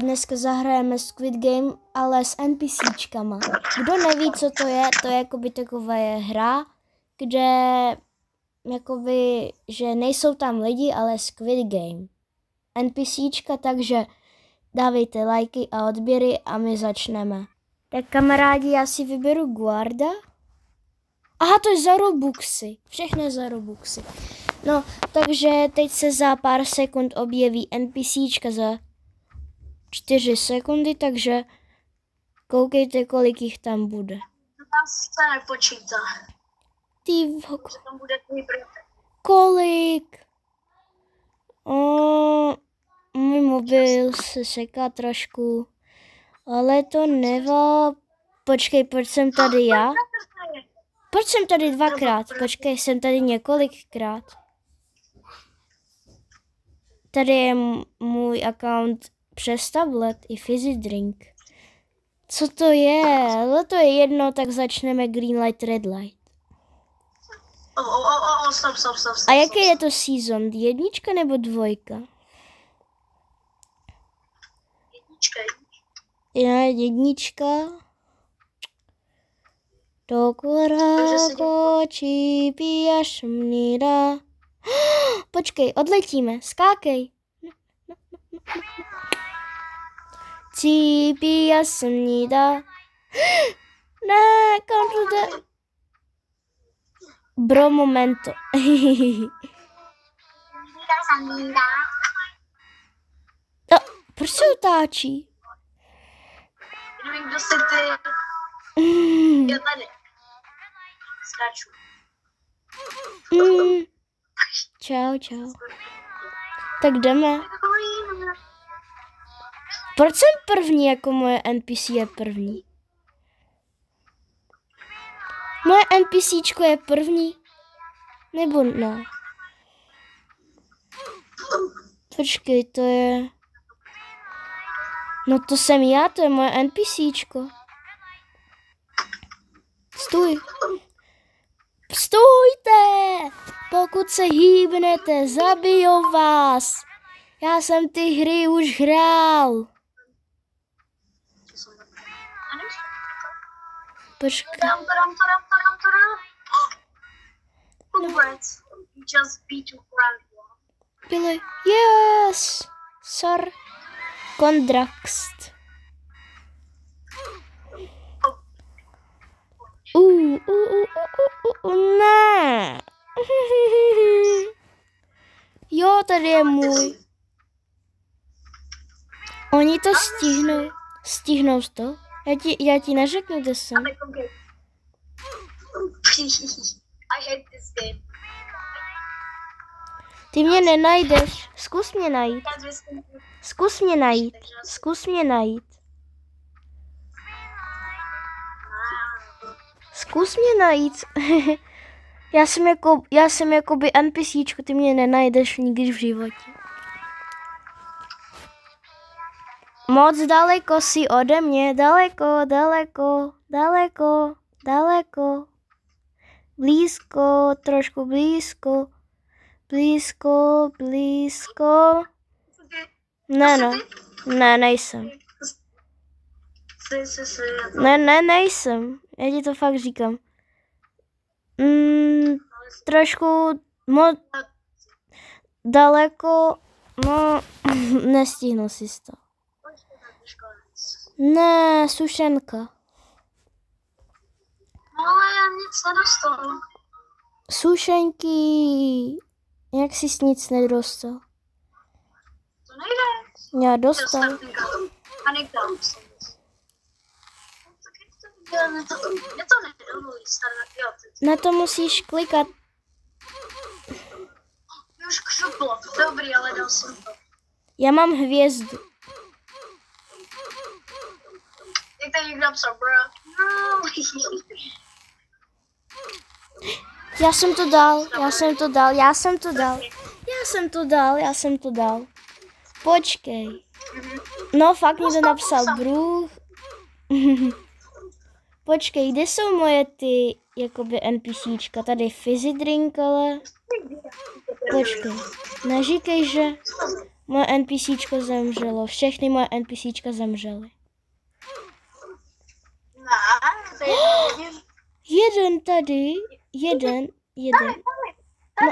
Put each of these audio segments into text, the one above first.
Dneska zahrajeme Squid Game, ale s NPCčkama. Kdo neví, co to je jakoby taková hra, kde jakoby, že nejsou tam lidi, ale Squid Game. NPCčka, takže dávejte lajky a odběry a my začneme. Tak kamarádi, já si vyberu guarda. Aha, to je za Robuxy. Všechno je za Robuxy. No, takže teď se za pár sekund objeví NPCčka za 4 sekundy, takže koukejte, kolik jich tam bude. To tam se nepočítá. Ty voko. Že tam bude tvůj bratr. Kolik? Můj mobil se seká trošku, ale to nevá. Počkej, proč jsem tady já? Proč jsem tady dvakrát? Počkej, jsem tady několikrát. Tady je můj account přes tablet i fizzy drink. Co to je? Ale to je jedno, tak začneme green light, red light. Stop. A jaký je to season? 1 nebo 2? Je 1. Tokorakoči píjaš mnira. Počkej, odletíme, skákej. Cípíja smnida. Ne, kam to jde? Bro, momento. Proč se otáčí? Nevím, kdo jsi ty. Já tady. Skáču. Čau. Tak jdeme. Proč jsem první, jako moje NPC je první? Moje NPCčko je první? Nebo ne? Počkej, to je... No to jsem já, to je moje NPCčko. Stůjte! Pokud se hýbnete, zabijou vás. Já jsem ty hry už hrál. Počkej. Congrats. You just beat your grandma. Byli. Yes! Sir. Kondraxt. Ne. Jo, tady je můj. Oni to stihnou. Stihnou to? Já ti neřeknu, kde jsem. I hate this game. Ty mě nenajdeš. Zkus mě najít. Zkus mě najít. Já jsem jakoby NPCčko, ty mě nenajdeš nikdy v životě. Moc daleko si ode mě, daleko. Blízko, trošku blízko. Ne, nejsem. Ne, nejsem. Já ti to fakt říkám. Trošku daleko, no, nestihnu si to. Ne, sušenka. Ale já nic nedostal. Sušenky. Jak jsi nic nedostal? To nejde. Já dostal. A nekdám se. Mě to nedovolí, Na to musíš klikat. Už křuplo. Dobrý, ale dal jsem to. Já mám hvězdu. Jak to někdo napsal, bro? No. Já jsem to dal. Počkej. No fakt někdo napsal Bruch. Počkej, kde jsou moje ty jakoby NPCčka? Tady fizzy drink, ale... Počkej, neříkej, že... Moje NPCčko zemřelo. Všechny moje NPCčka zemřely. Ne, to je Jeden tady. Jeden. No,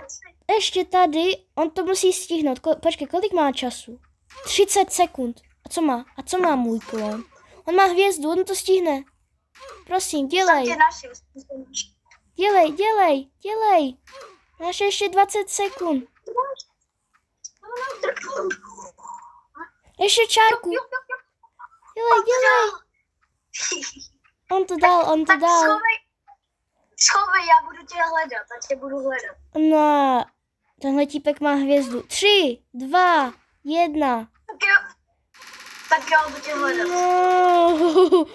ještě tady. On to musí stihnout. Počkej, kolik má času? 30 sekund. A co má můj klon? On má hvězdu, on to stihne. Prosím, dělej. Dělej. Máš ještě 20 sekund. Ještě čárku. Dělej. On to dal. Tak schovej, já budu tě hledat. No, tenhle típek má hvězdu. 3, 2, 1. Tak já budu tě hledat. No.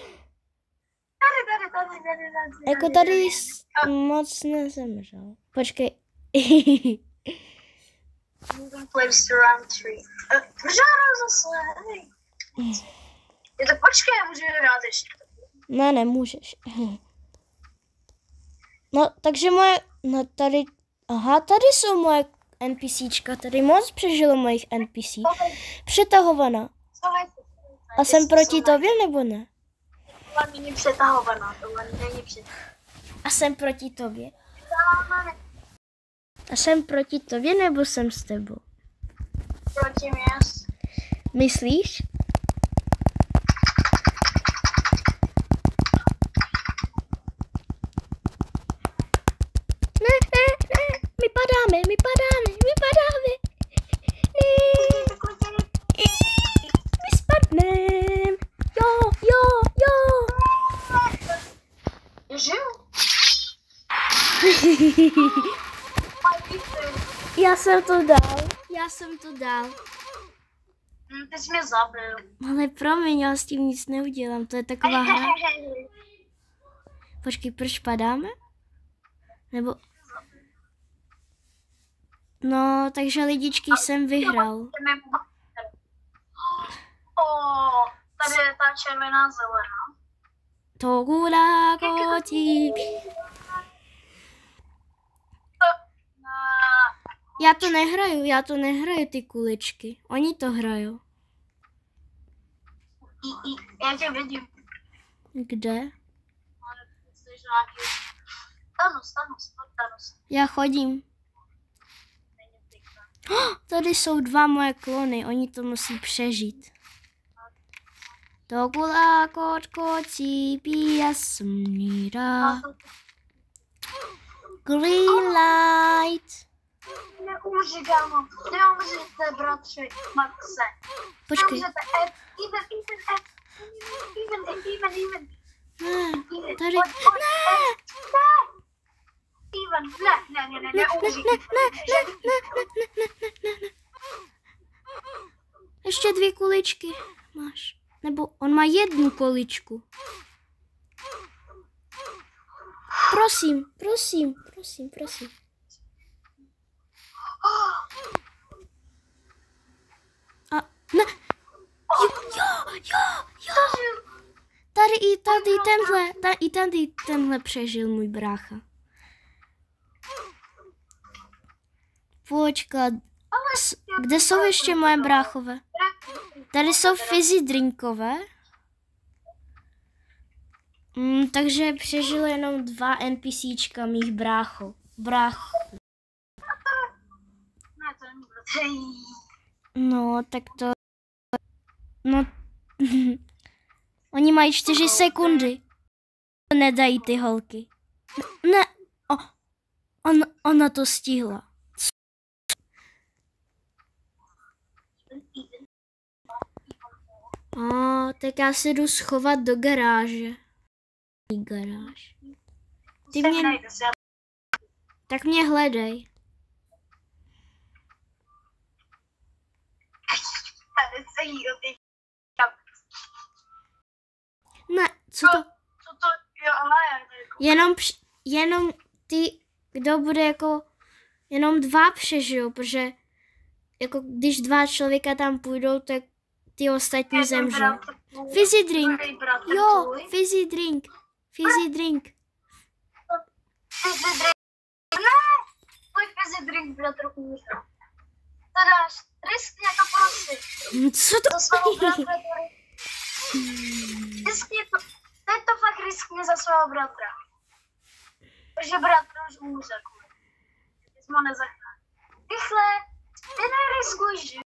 Tady. Jako tady moc nezemřel. Počkej. Moving place to round 3. Požádám zase. Je to počkej, já můžu hrát ještě. Ne, nemůžeš. No, takže moje... No, tady... Aha, tady jsou moje NPCčka. Tady moc přežilo mojich NPC. Přetahovaná. A jsem proti tobě, nebo ne? Tohle není přetahovaná. A jsem proti tobě. A jsem proti tobě, nebo jsem s tebou? Proti mě. Myslíš? Ne, my padáme. My spadnem. Jo. Žiju? Já jsem to dal. Ty jsi mě zabil. Ale promiň, já s tím nic neudělám, to je taková hra. Počkej, proč padáme? Nebo... No, takže lidičky jsem vyhrál. Tady je ta červená zelená. To gula kotí. Já to nehraju ty kuličky. Oni to hrajou. Já tě vidím. Kde? Thanos. Já chodím. Tady jsou 2 moje klony, oni to musí přežít. To gula kocí pía smíra. Green light. Neuži, kámo. Neužijte, bratři, Maxe. Počkej. Neužijte F. Even. Ne, tady. Ne. Neuži. Ne. Ještě 2 kuličky máš. Nebo on má 1 kuličku. Prosím. A ne. Jo. Tady tenhle přežil můj brácha. Počkat. Kde jsou ještě moje bráchové? Tady jsou fizzy drinkové. Takže přežilo jenom 2 NPCčka mých bráchů. Ne, to není. No, tak to... No... Oni mají 4 sekundy. Nedají ty holky. Ne. Ona to stihla. Tak já se jdu schovat do garáže. Garáž. Ty mě... Tak mě hledej. Ne, co to? Jenom ty, kdo bude jako, jenom 2 přežijou, protože jako když 2 člověka tam půjdou, tak ty ostatní zemřou. Fizzy drink. Jo, fizzy drink. Ne, můj fizzy drink bratr umřel. riskně to prosím. Co to? Za svého bratra to riskně to. Teď to fakt riskně za svého bratra. Protože bratr už umřel. Ty jsi ho nezachránil. Rychle, ty neriskuj, že?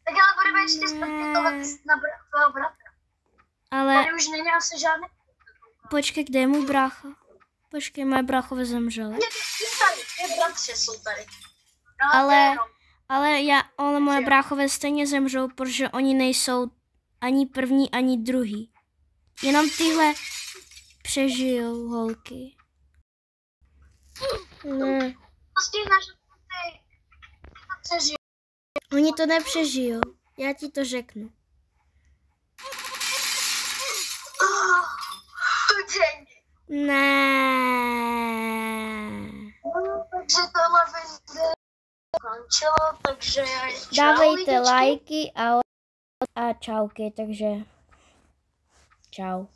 Tak ale budeme ještě zpětovat na tvého bratra. Ale Tady už není asi žádný. počkej, kde je můj brácha? Počkej, moje bráchové zemřeli. Ty bratři jsou tady. Ale moje bráchové stejně zemřou, protože oni nejsou ani první, ani druhý. Jenom tyhle přežijou holky. Ne, To stihneš, že ty přežijou. oni to nepřežijou. Já ti to řeknu. To děň. Ne. Takže tohle video končilo, takže Dávejte lajky a čauky, takže čau.